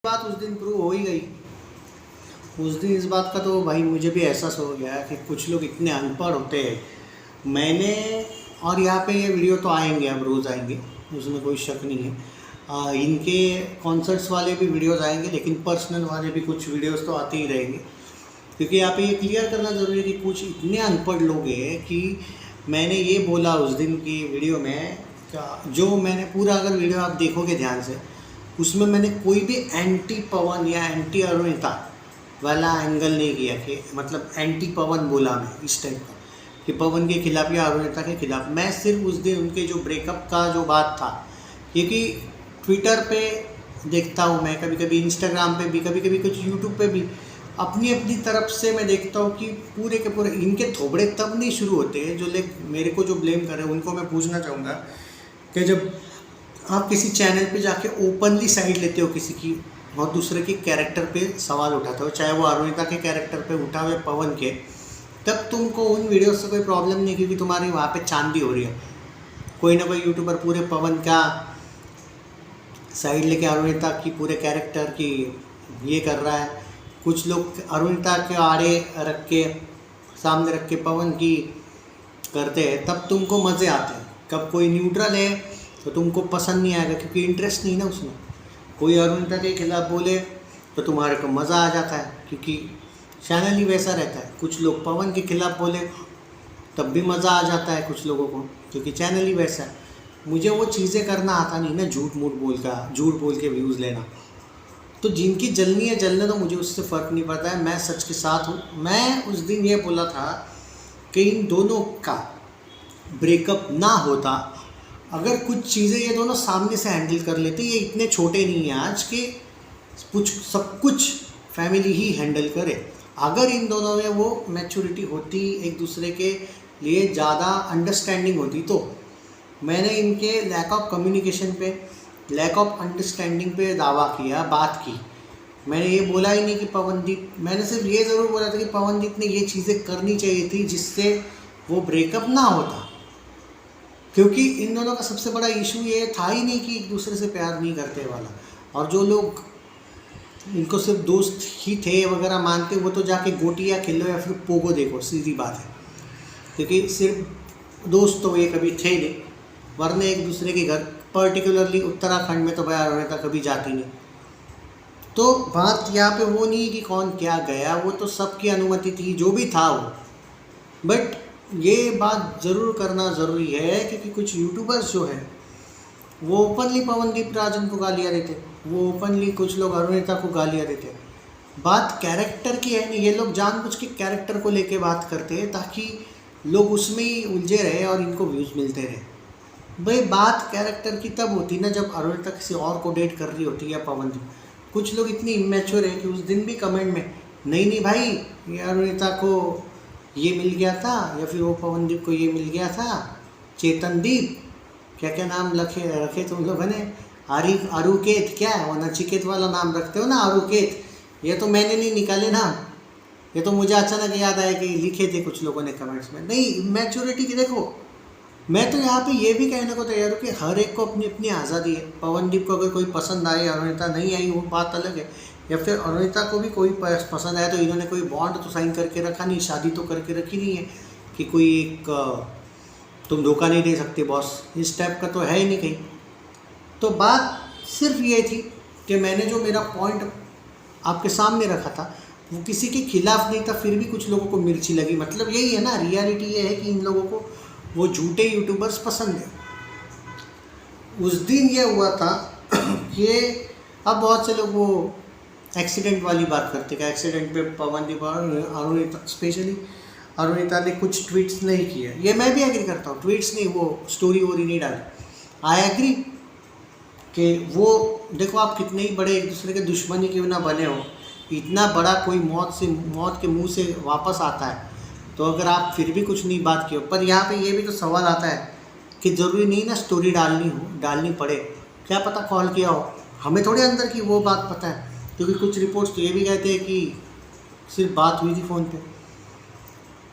बात उस दिन प्रूव हो ही गई। उस दिन इस बात का तो भाई मुझे भी एहसास हो गया कि कुछ लोग इतने अनपढ़ होते हैं। मैंने और यहाँ पे ये वीडियो तो आएंगे, अब रोज़ आएंगे, उसमें कोई शक नहीं है। इनके कॉन्सर्ट्स वाले भी वीडियोस आएंगे, लेकिन पर्सनल वाले भी कुछ वीडियोस तो आते ही रहेंगे, क्योंकि यहाँ पे ये क्लियर करना ज़रूरी है कि कुछ इतने अनपढ़ लोग हैं कि मैंने ये बोला उस दिन की वीडियो में, जो मैंने पूरा अगर वीडियो आप देखोगे ध्यान से, उसमें मैंने कोई भी एंटी पवन या एंटी अरुणिता वाला एंगल नहीं किया कि मतलब एंटी पवन बोला मैं इस टाइप का कि पवन के खिलाफ या अरुणिता के खिलाफ। मैं सिर्फ उस दिन उनके जो ब्रेकअप का जो बात था, क्योंकि ट्विटर पे देखता हूँ मैं, कभी कभी इंस्टाग्राम पे भी, कभी कभी कुछ यूट्यूब पे भी, अपनी अपनी तरफ से मैं देखता हूँ कि पूरे के पूरे इनके थोबड़े तब नहीं शुरू होते हैं जो लोग मेरे को जो ब्लेम कर रहे हैं। उनको मैं पूछना चाहूँगा कि जब आप किसी चैनल पे जाके ओपनली साइड लेते हो किसी की और दूसरे के कैरेक्टर पे सवाल उठाते हो, चाहे वो अरुणिता के कैरेक्टर पे उठा हुए पवन के, तब तुमको उन वीडियो से कोई प्रॉब्लम नहीं, क्योंकि तुम्हारी वहाँ पे चांदी हो रही है। कोई ना कोई यूट्यूबर पूरे पवन का साइड लेके अरुणिता की पूरे कैरेक्टर की ये कर रहा है, कुछ लोग अरुणिता के आड़े रख के सामने रख के पवन की करते हैं, तब तुमको मज़े आते हैं। कब कोई न्यूट्रल है तो तुमको पसंद नहीं आएगा, क्योंकि इंटरेस्ट नहीं ना उसमें। कोई अरुणिता के खिलाफ बोले तो तुम्हारे को मज़ा आ जाता है, क्योंकि चैनल ही वैसा रहता है। कुछ लोग पवन के खिलाफ बोले तब भी मज़ा आ जाता है कुछ लोगों को, क्योंकि चैनल ही वैसा है। मुझे वो चीज़ें करना आता नहीं ना, झूठ बोल के व्यूज़ लेना। तो जिनकी जलनी है जलने, तो मुझे उससे फ़र्क नहीं पड़ता है, मैं सच के साथ हूँ। मैं उस दिन ये बोला था कि इन दोनों का ब्रेकअप ना होता, अगर कुछ चीज़ें ये दोनों सामने से हैंडल कर लेते। ये इतने छोटे नहीं हैं आज के, कुछ सब कुछ फैमिली ही हैंडल करे। अगर इन दोनों में वो मैच्योरिटी होती, एक दूसरे के लिए ज़्यादा अंडरस्टैंडिंग होती, तो मैंने इनके लैक ऑफ कम्युनिकेशन पे, लैक ऑफ अंडरस्टैंडिंग पे दावा किया, बात की। मैंने ये बोला ही नहीं कि पवनदीप, मैंने सिर्फ ये ज़रूर बोला था कि पवनदीप ने ये चीज़ें करनी चाहिए थी जिससे वो ब्रेकअप ना होता, क्योंकि इन दोनों का सबसे बड़ा इशू ये था ही नहीं कि एक दूसरे से प्यार नहीं करते वाला। और जो लोग इनको सिर्फ दोस्त ही थे वगैरह मानते, वो तो जाके गोटियाँ खेलो या फिर पोगो देखो, सीधी बात है। क्योंकि सिर्फ दोस्त तो ये कभी थे नहीं, वरना एक दूसरे के घर, पर्टिकुलरली उत्तराखंड में तो भाई अरुणिता कभी जाती नहीं। तो बात यहाँ पे वो नहीं कि कौन क्या गया, वो तो सबकी अनुमति थी, जो भी था वो। बट ये बात ज़रूर करना ज़रूरी है, क्योंकि कुछ यूट्यूबर्स जो हैं वो ओपनली पवनदीप राजन को गालियाँ देते, वो ओपनली कुछ लोग अरुणिता को गालियाँ देते। बात कैरेक्टर की है नहीं, ये लोग जानबूझ के कैरेक्टर को लेके बात करते हैं ताकि लोग उसमें ही उलझे रहे और इनको व्यूज़ मिलते रहे। भाई बात कैरेक्टर की तब होती ना जब अरुणिता किसी और को डेट कर रही होती या पवनदीप। कुछ लोग इतनी इमेच्योर है कि उस दिन भी कमेंट में नहीं भाई ये अरुणिता को ये मिल गया था, या फिर वो पवनदीप को ये मिल गया था, चेतनदीप, क्या क्या नाम रखे तुम लोगों ने, अरुकेत, क्या है वो नचिकेत वाला नाम रखते हो ना, अरुकेत। ये तो मैंने नहीं निकाले ना, ये तो मुझे अचानक याद आया कि लिखे थे कुछ लोगों ने कमेंट्स में। नहीं, मैच्योरिटी की देखो। मैं तो यहाँ पे ये भी कहने को तैयार हूँ कि हर एक को अपनी अपनी आज़ादी है। पवनदीप को अगर कोई पसंद आए, अरुणिता नहीं आई, वो बात अलग है। या फिर अरुणिता को भी कोई पसंद आया, तो इन्होंने कोई बॉन्ड तो साइन करके रखा नहीं, शादी तो करके रखी नहीं है कि कोई एक तुम धोखा नहीं दे सकते बॉस, इस टाइप का तो है ही नहीं कहीं। तो बात सिर्फ ये थी कि मैंने जो मेरा पॉइंट आपके सामने रखा था वो किसी के खिलाफ नहीं था, फिर भी कुछ लोगों को मिर्ची लगी। मतलब यही है ना, रियलिटी ये है कि इन लोगों को वो झूठे यूट्यूबर्स पसंद है। उस दिन ये हुआ था कि अब बहुत से लोग वो एक्सीडेंट वाली बात करते हैं, एक्सीडेंट पे पवनदीप और अरुणिता, स्पेशली अरुणिता ने कुछ ट्वीट्स नहीं किए। ये मैं भी एग्री करता हूँ, ट्वीट्स नहीं, वो स्टोरी वोरी नहीं डाली। आई एग्री कि वो देखो, आप कितने ही बड़े एक दूसरे के दुश्मनी क्यों ना बने हो, इतना बड़ा कोई मौत के मुंह से वापस आता है, तो अगर आप फिर भी कुछ नहीं बात किए। पर यहाँ पे ये भी तो सवाल आता है कि ज़रूरी नहीं ना स्टोरी डालनी पड़े, क्या पता कॉल किया हो, हमें थोड़े अंदर की वो बात पता है। क्योंकि कुछ रिपोर्ट्स तो ये भी कहते हैं कि सिर्फ बात हुई थी फ़ोन पे,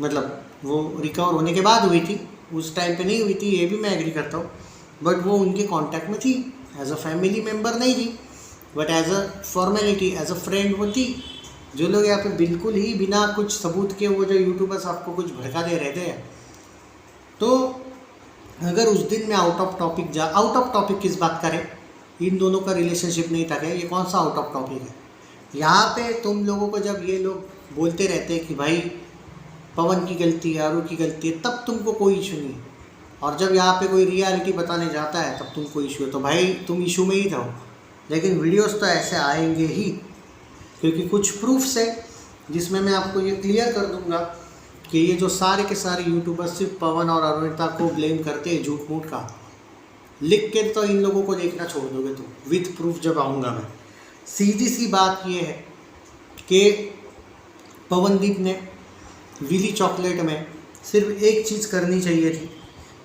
मतलब वो रिकवर होने के बाद हुई थी, उस टाइम पे नहीं हुई थी, ये भी मैं एग्री करता हूँ। बट वो उनके कांटेक्ट में थी, एज अ फैमिली मेम्बर नहीं थी। But as a formality, as a friend वो थी। जो लोग यहाँ पे बिल्कुल ही बिना कुछ सबूत के वो जो यूट्यूबर्स आपको कुछ भड़का दे रहे थे, तो अगर उस दिन मैं आउट ऑफ टॉपिक किस बात करें, इन दोनों का रिलेशनशिप नहीं था क्या? ये कौन सा आउट ऑफ टॉपिक है? यहाँ पे तुम लोगों को जब ये लोग बोलते रहते हैं कि भाई पवन की गलती है, अरु की गलती है, तब तुमको कोई इशू नहीं है। और जब यहाँ पे कोई रियलिटी बताने जाता है तब तुमको इशू है। तो भाई तुम इशू में ही रहो, लेकिन वीडियोस तो ऐसे आएंगे ही, क्योंकि कुछ प्रूफ्स है जिसमें मैं आपको ये क्लियर कर दूंगा कि ये जो सारे के सारे यूट्यूबर्स सिर्फ पवन और अरुणिता को ब्लेम करते हैं झूठ मूठ का, लिख के तो इन लोगों को देखना छोड़ दोगे तुम। विथ प्रूफ जब आऊँगा मैं, सीधी सी बात ये है कि पवनदीप ने विली चॉकलेट में सिर्फ एक चीज़ करनी चाहिए थी,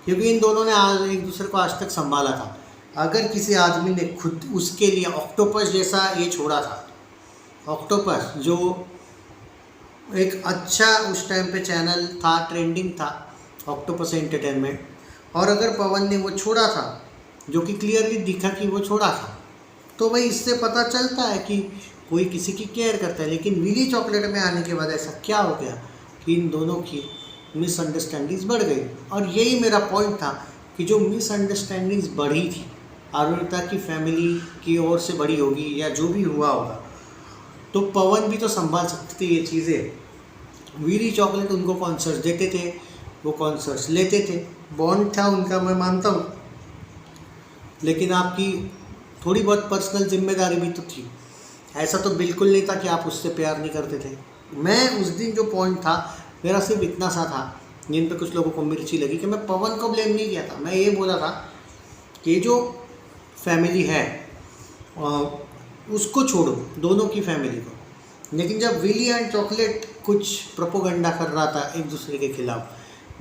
क्योंकि इन दोनों ने आज एक दूसरे को आज तक संभाला था। अगर किसी आदमी ने खुद उसके लिए ऑक्टोपस जैसा ये छोड़ा था, ऑक्टोपस जो एक अच्छा उस टाइम पे चैनल था, ट्रेंडिंग था, ऑक्टोपस एंटरटेनमेंट, और अगर पवन ने वो छोड़ा था, जो कि क्लियरली दिखा कि वो छोड़ा था, तो भाई इससे पता चलता है कि कोई किसी की केयर करता है। लेकिन विली चॉकलेट में आने के बाद ऐसा क्या हो गया कि इन दोनों की मिसअंडरस्टैंडिंग्स बढ़ गई। और यही मेरा पॉइंट था कि जो मिसअंडरस्टैंडिंग्स बढ़ी थी, अरुणिता की फैमिली की ओर से बढ़ी होगी या जो भी हुआ होगा, तो पवन भी तो संभाल सकते थे ये चीज़ें। विली चॉकलेट उनको कॉन्सर्ट्स देते थे, वो कॉन्सर्ट्स लेते थे, बॉन्ड था उनका, मैं मानता हूँ, लेकिन आपकी थोड़ी बहुत पर्सनल जिम्मेदारी भी तो थी। ऐसा तो बिल्कुल नहीं था कि आप उससे प्यार नहीं करते थे। मैं उस दिन जो पॉइंट था मेरा सिर्फ इतना सा था, जिन पे कुछ लोगों को मिर्ची लगी, कि मैं पवन को ब्लेम नहीं किया था। मैं ये बोला था कि जो फैमिली है उसको छोड़ो, दोनों की फैमिली को। लेकिन जब विली एंड चॉकलेट कुछ प्रोपोगंडा कर रहा था एक दूसरे के खिलाफ,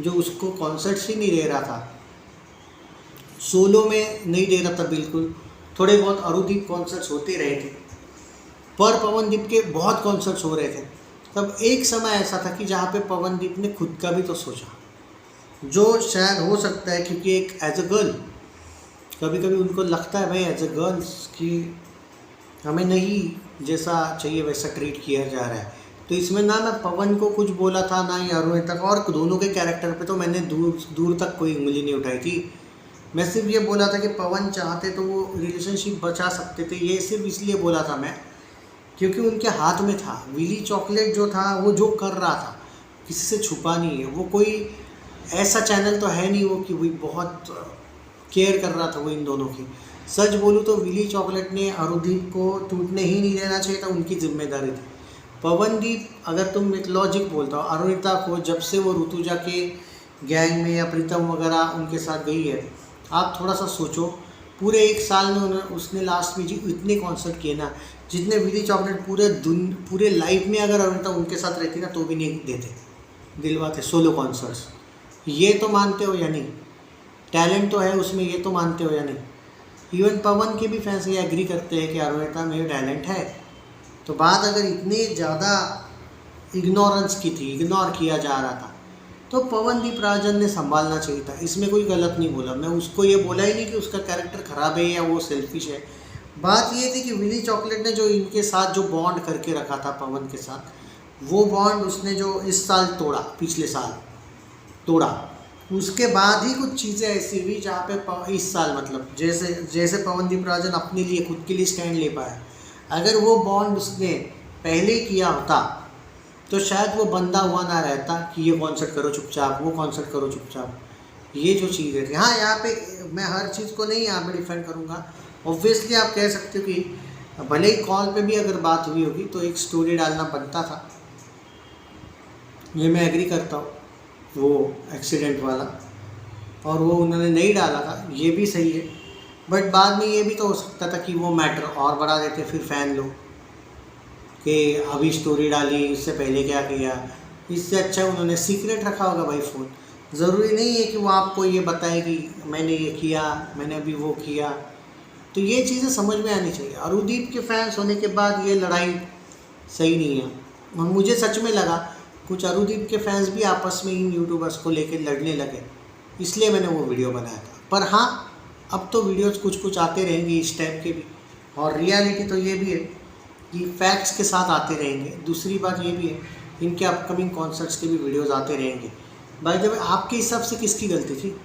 जो उसको कॉन्सर्ट्स ही नहीं दे रहा था, सोलो में नहीं दे रहा था बिल्कुल, थोड़े बहुत अरुदीप कॉन्सर्ट्स होते रहे थे, पर पवनदीप के बहुत कॉन्सर्ट्स हो रहे थे, तब एक समय ऐसा था कि जहाँ पे पवनदीप ने खुद का भी तो सोचा, जो शायद हो सकता है क्योंकि एक एज अ गर्ल कभी कभी उनको लगता है भाई एज अ गर्ल्स कि हमें नहीं जैसा चाहिए वैसा ट्रीट किया जा रहा है। तो इसमें ना मैं पवन को कुछ बोला था, ना ही अरुणिता को, और दोनों के कैरेक्टर पे तो मैंने दूर तक कोई उंगली नहीं उठाई थी। मैं सिर्फ ये बोला था कि पवन चाहते तो वो रिलेशनशिप बचा सकते थे। ये सिर्फ इसलिए बोला था मैं क्योंकि उनके हाथ में था। विली चॉकलेट जो था वो जो कर रहा था किसी से छुपा नहीं है। वो कोई ऐसा चैनल तो है नहीं वो कि वही बहुत केयर कर रहा था वो इन दोनों की। सच बोलूँ तो विली चॉकलेट ने अरुदीप को टूटने ही नहीं देना चाहिए था, उनकी जिम्मेदारी थी। पवनदीप, अगर तुम एक लॉजिक बोलता हो, अरुणिता को जब से वो ऋतुजा के गैंग में या प्रीतम वगैरह उनके साथ गई है, आप थोड़ा सा सोचो, पूरे एक साल में उसने लास्ट में जी इतने कॉन्सर्ट किए ना, जितने विली चॉकलेट पूरे लाइफ में अगर अरुणिता उनके साथ रहती ना तो भी नहीं देते, दिलवाते सोलो कॉन्सर्ट्स। ये तो मानते हो या नहीं? टैलेंट तो है उसमें, ये तो मानते हो या नहीं? इवन पवन के भी फैंस ये एग्री करते हैं कि अरुणिता में टैलेंट है। तो बात अगर इतनी ज़्यादा इग्नोरेंस की थी, इग्नोर किया जा रहा था, तो पवनदीप राजन ने संभालना चाहिए था। इसमें कोई गलत नहीं बोला मैं, उसको ये बोला ही नहीं कि उसका कैरेक्टर ख़राब है या वो सेल्फिश है। बात ये थी कि विली चॉकलेट ने जो इनके साथ जो बॉन्ड करके रखा था पवन के साथ, वो बॉन्ड उसने जो इस साल तोड़ा, पिछले साल तोड़ा, उसके बाद ही कुछ चीज़ें ऐसी हुई जहाँ पे इस साल मतलब जैसे पवनदीप राजन अपने लिए खुद के लिए स्टैंड ले पाया। अगर वो बॉन्ड उसने पहले किया होता तो शायद वो बंदा हुआ ना रहता कि ये कॉन्सर्ट करो चुपचाप, वो कॉन्सर्ट करो चुपचाप। ये जो चीज़ें थी, हाँ यहाँ पे मैं हर चीज़ को नहीं यहाँ पे डिफेंड करूँगा। ऑब्वियसली आप कह सकते हो कि भले ही कॉल पे भी अगर बात हुई होगी तो एक स्टोरी डालना बनता था, ये मैं एग्री करता हूँ, वो एक्सीडेंट वाला, और वो उन्होंने नहीं डाला था, ये भी सही है। बट बाद में ये भी तो हो सकता था कि वो मैटर और बढ़ा देते फिर फ़ैन लोग कि अभी स्टोरी डाली, इससे पहले क्या किया। इससे अच्छा उन्होंने सीक्रेट रखा होगा भाई फ़ोन। ज़रूरी नहीं है कि वो आपको ये बताए कि मैंने ये किया, मैंने अभी वो किया। तो ये चीज़ें समझ में आनी चाहिए। अरुदीप के फैंस होने के बाद ये लड़ाई सही नहीं है। और मुझे सच में लगा कुछ अरुदीप के फैंस भी आपस में इन यूट्यूबर्स को लेकर लड़ने लगे, इसलिए मैंने वो वीडियो बनाया था। पर हाँ, अब तो वीडियोस कुछ आते रहेंगे इस टाइप के भी, और रियलिटी तो ये भी है कि फैक्ट्स के साथ आते रहेंगे। दूसरी बात ये भी है, इनके अपकमिंग कॉन्सर्ट्स के भी वीडियोज़ आते रहेंगे। बाय द वे, आपके हिसाब से किसकी गलती थी?